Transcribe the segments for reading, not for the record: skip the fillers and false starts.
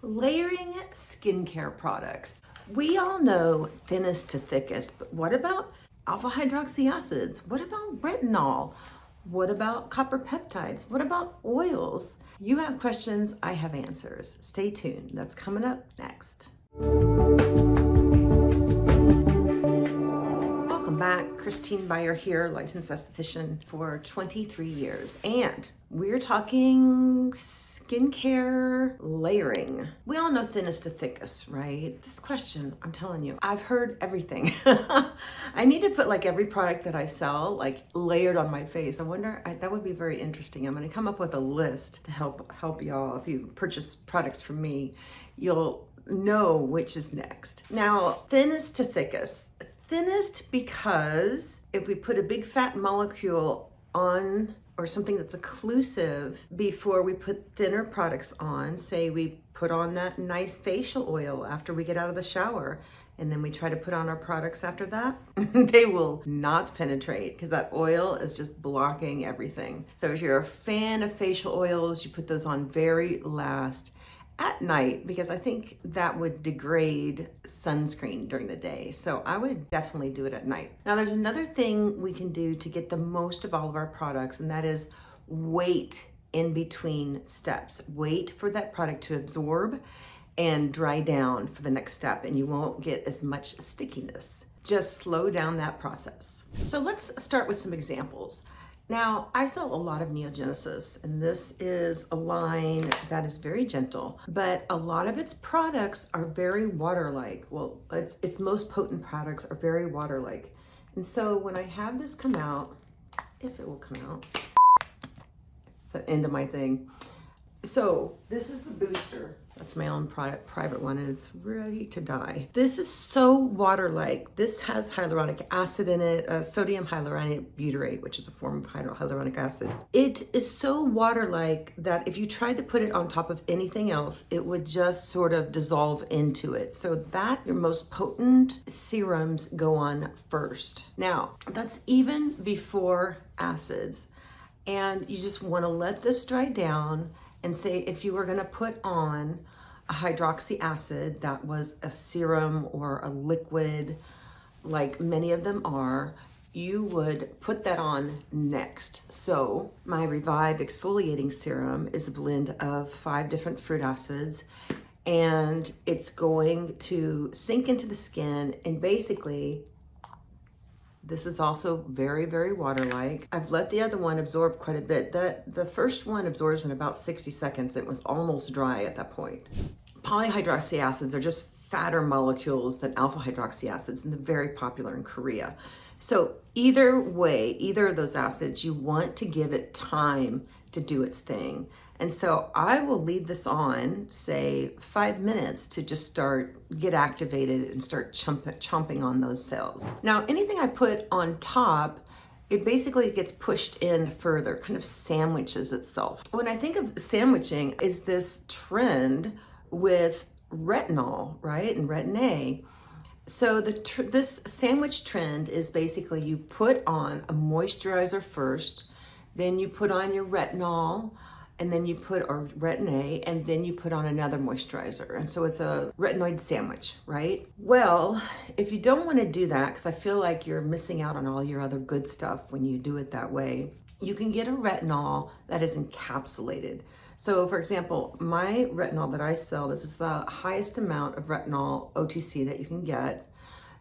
Layering skincare products. We all know thinnest to thickest, but what about alpha hydroxy acids? What about retinol? What about copper peptides? What about oils? You have questions, I have answers. Stay tuned, that's coming up next. Welcome back, Christine Byer here, licensed esthetician for 23 years. And we're talking skincare layering. We all know thinnest to thickest, right? This question, I'm telling you, I've heard everything. I need to put like every product that I sell like layered on my face. I wonder, that would be very interesting. I'm gonna come up with a list to help y'all. If you purchase products from me, you'll know which is next. Now, thinnest to thickest. Thinnest because if we put a big fat molecule on or something that's occlusive before we put thinner products on, say we put on that nice facial oil after we get out of the shower, and then we try to put on our products after that, they will not penetrate because that oil is just blocking everything. So if you're a fan of facial oils, you put those on very last at night, because I think that would degrade sunscreen during the day. So I would definitely do it at night. Now there's another thing we can do to get the most of all of our products, and that is wait in between steps. Wait for that product to absorb and dry down for the next step, and you won't get as much stickiness. Just slow down that process. So let's start with some examples. Now, I sell a lot of Neogenesis, and this is a line that is very gentle, but a lot of its products are very water-like. Well, its most potent products are very water-like. And so when I have this come out, if it will come out, it's the end of my thing. So this is the booster. That's my own private one, and it's ready to die. This is so water-like. This has hyaluronic acid in it, sodium hyaluronic butyrate, which is a form of hyaluronic acid. It is so water-like that if you tried to put it on top of anything else, it would just sort of dissolve into it. So that your most potent serums go on first. Now, that's even before acids. And you just wanna let this dry down, and say if you were gonna put on a hydroxy acid that was a serum or a liquid, like many of them are, you would put that on next. So my Revive exfoliating serum is a blend of 5 different fruit acids, and it's going to sink into the skin, and basically, this is also very, very water-like. I've let the other one absorb quite a bit. The first one absorbs in about 60 seconds. It was almost dry at that point. Polyhydroxy acids are just fatter molecules than alpha hydroxy acids, and they're very popular in Korea. So either way, either of those acids, you want to give it time to do its thing. And so I will leave this on, say 5 minutes, to just get activated and start chomping on those cells. Now, anything I put on top, it basically gets pushed in further, kind of sandwiches itself. When I think of sandwiching, is this trend with retinol, right, and Retin A. So this sandwich trend is basically you put on a moisturizer first, then you put on your retinol, and then you put or Retin A, and then you put on another moisturizer. And so it's a retinoid sandwich, right? Well, if you don't want to do that, because I feel like you're missing out on all your other good stuff when you do it that way, you can get a retinol that is encapsulated. So for example, my retinol that I sell, this is the highest amount of retinol OTC that you can get,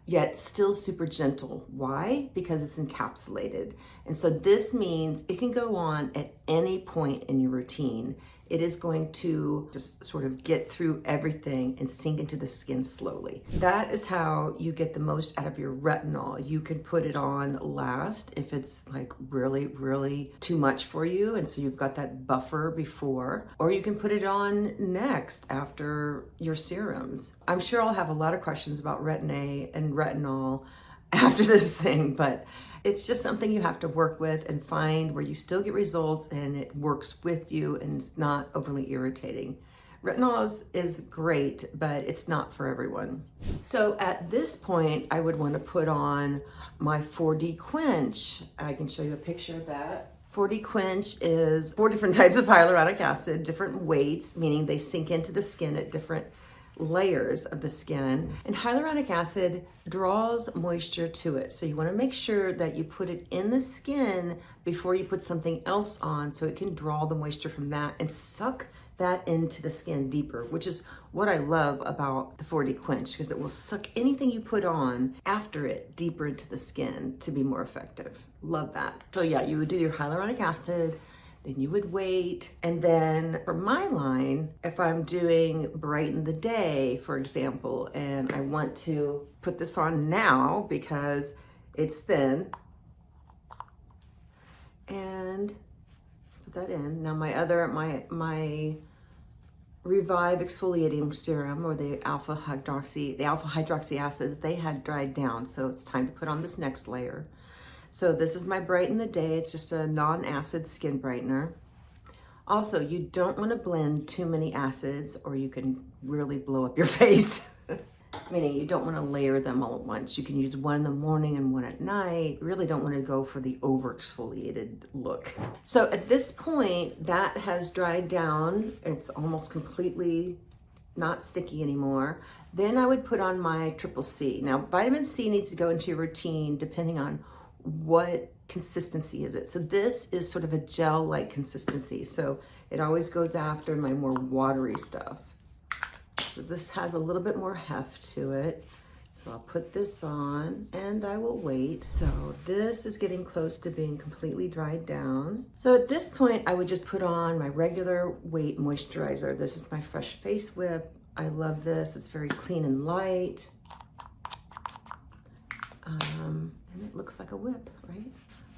yet still super gentle. Why? Because it's encapsulated. And so this means it can go on at any point in your routine. It is going to just sort of get through everything and sink into the skin slowly. That is how you get the most out of your retinol. You can put it on last if it's like really, really too much for you, and so you've got that buffer before, or you can put it on next after your serums. I'm sure I'll have a lot of questions about Retin A and retinol after this thing, but it's just something you have to work with and find where you still get results and it works with you and it's not overly irritating. Retinol is great, but it's not for everyone. So at this point, I would want to put on my 4D Quench. I can show you a picture of that. 40 Quench is 4 different types of hyaluronic acid, different weights, meaning they sink into the skin at different layers of the skin. And hyaluronic acid draws moisture to it. So you want to make sure that you put it in the skin before you put something else on so it can draw the moisture from that and suck that into the skin deeper, which is what I love about the 40 Quench, because it will suck anything you put on after it deeper into the skin to be more effective. Love that. So yeah, you would do your hyaluronic acid, then you would wait. And then for my line, if I'm doing Brighten the Day, for example, and I want to put this on now because it's thin, and put that in. Now my Revive exfoliating serum, or the alpha hydroxy acids, they had dried down, so it's time to put on this next layer. So this is my Brighten the Day. It's just a non-acid skin brightener. Also, you don't want to blend too many acids or you can really blow up your face. Meaning you don't want to layer them all at once. You can use one in the morning and one at night. You really don't want to go for the over exfoliated look. So at this point, that has dried down. It's almost completely not sticky anymore. Then I would put on my Triple C. Now, vitamin C needs to go into your routine depending on what consistency is it. So this is sort of a gel-like consistency. So it always goes after my more watery stuff. So this has a little bit more heft to it. So I'll put this on and I will wait. So this is getting close to being completely dried down. So at this point, I would just put on my regular weight moisturizer. This is my Fresh Face Whip. I love this. It's very clean and light. And it looks like a whip, right?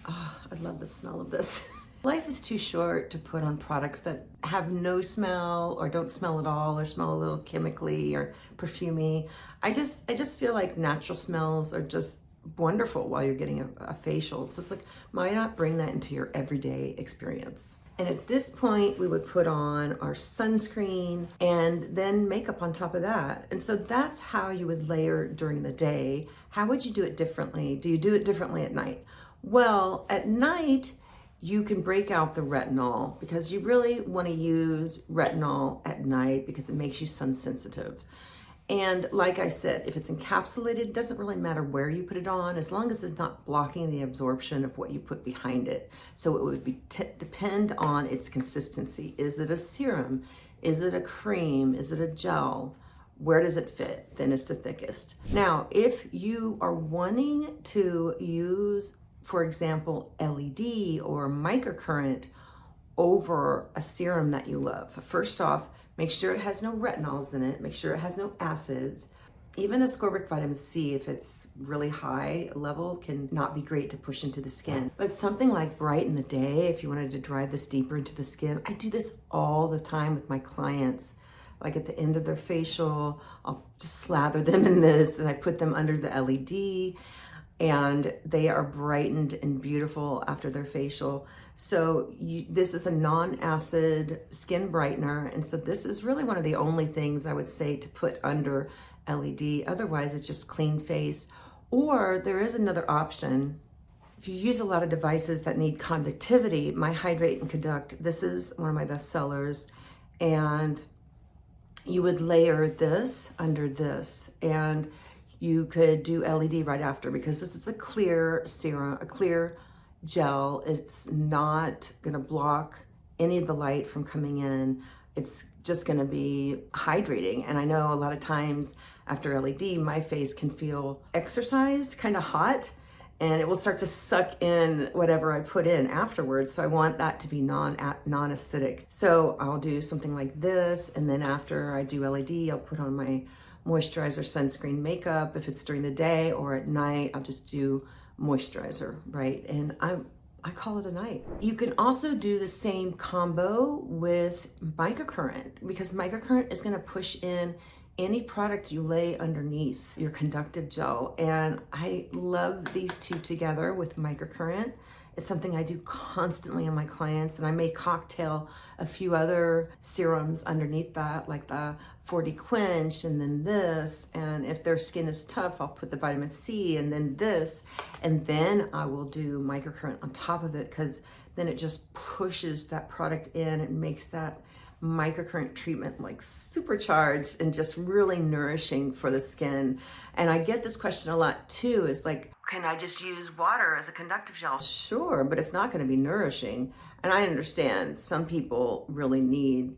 Oh, I love the smell of this. Life is too short to put on products that have no smell or don't smell at all or smell a little chemically or perfumey. I just feel like natural smells are just wonderful while you're getting a facial. So it's like, why not bring that into your everyday experience? And at this point, we would put on our sunscreen and then makeup on top of that. And so that's how you would layer during the day. How would you do it differently? Do you do it differently at night? Well, at night, you can break out the retinol because you really want to use retinol at night because it makes you sun sensitive. And like I said, if it's encapsulated, it doesn't really matter where you put it on, as long as it's not blocking the absorption of what you put behind it. So it would be depend on its consistency. Is it a serum? Is it a cream? Is it a gel? Where does it fit? Thinnest to thickest. Now, if you are wanting to use, for example, LED or microcurrent over a serum that you love, first off, make sure it has no retinols in it. Make sure it has no acids. Even ascorbic vitamin C, if it's really high level, can not be great to push into the skin. But something like Brighten the Day, if you wanted to drive this deeper into the skin, I do this all the time with my clients. Like at the end of their facial, I'll just slather them in this and I put them under the LED and they are brightened and beautiful after their facial. So this is a non-acid skin brightener. And so this is really one of the only things I would say to put under LED. Otherwise, it's just clean face. Or there is another option. If you use a lot of devices that need conductivity, my Hydrate and Conduct, this is one of my best sellers. And you would layer this under this. And you could do LED right after because this is a clear serum, a clear gel. It's not gonna block any of the light from coming in. It's just gonna be hydrating. And I know a lot of times after LED, my face can feel exercised, kind of hot, and it will start to suck in whatever I put in afterwards. So I want that to be non-acidic. So I'll do something like this, and then after I do LED, I'll put on my moisturizer, sunscreen, makeup. If it's during the day or at night, I'll just do moisturizer, right? And I call it a night. You can also do the same combo with Microcurrent because Microcurrent is gonna push in any product you lay underneath your conductive gel. And I love these two together with Microcurrent. It's something I do constantly on my clients, and I may cocktail a few other serums underneath that, like the 40 Quench and then this. And if their skin is tough, I'll put the vitamin C and then this, and then I will do Microcurrent on top of it because then it just pushes that product in and makes that microcurrent treatment like supercharged and just really nourishing for the skin. And I get this question a lot too, is like, can I just use water as a conductive gel? Sure, but it's not going to be nourishing. And I understand some people really need,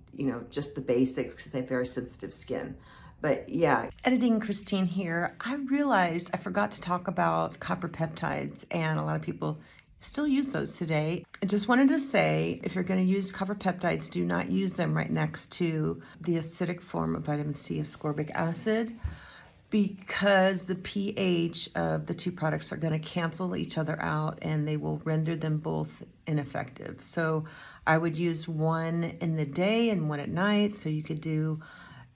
just the basics because they have very sensitive skin. But yeah, editing Christine here, I realized I forgot to talk about copper peptides, and a lot of people still use those today. I just wanted to say, if you're going to use copper peptides, do not use them right next to the acidic form of vitamin C, ascorbic acid, because the pH of the two products are going to cancel each other out and they will render them both ineffective. So I would use one in the day and one at night. So you could do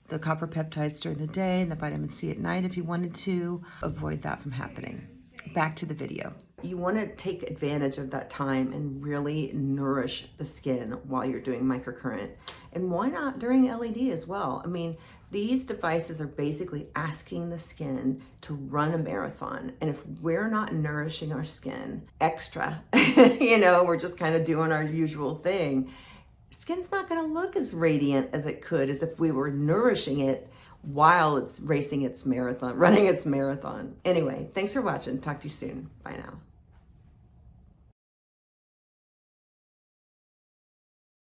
the copper peptides during the day and the vitamin C at night if you wanted to avoid that from happening. Back to the video. You want to take advantage of that time and really nourish the skin while you're doing microcurrent. And why not during LED as well? I mean, these devices are basically asking the skin to run a marathon. And if we're not nourishing our skin extra, we're just kind of doing our usual thing, skin's not going to look as radiant as it could as if we were nourishing it while it's running its marathon. Anyway, thanks for watching. Talk to you soon. Bye now.